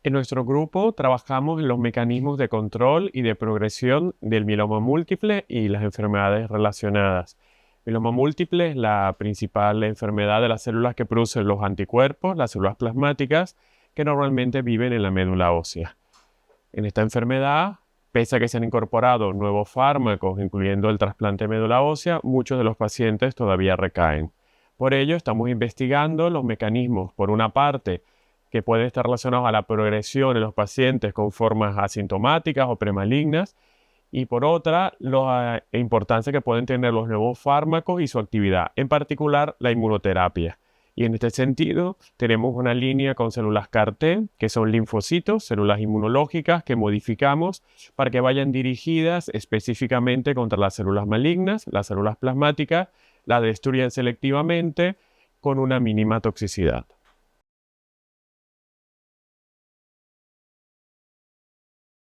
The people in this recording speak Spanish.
En nuestro grupo trabajamos en los mecanismos de control y de progresión del mieloma múltiple y las enfermedades relacionadas. Mieloma múltiple es la principal enfermedad de las células que producen los anticuerpos, las células plasmáticas, que normalmente viven en la médula ósea. En esta enfermedad, pese a que se han incorporado nuevos fármacos, incluyendo el trasplante de médula ósea, muchos de los pacientes todavía recaen. Por ello, estamos investigando los mecanismos, por una parte, que pueden estar relacionados a la progresión en los pacientes con formas asintomáticas o premalignas, y por otra, la importancia que pueden tener los nuevos fármacos y su actividad, en particular la inmunoterapia. Y en este sentido, tenemos una línea con células CAR-T, que son linfocitos, células inmunológicas que modificamos para que vayan dirigidas específicamente contra las células malignas, las células plasmáticas, las destruyen selectivamente con una mínima toxicidad.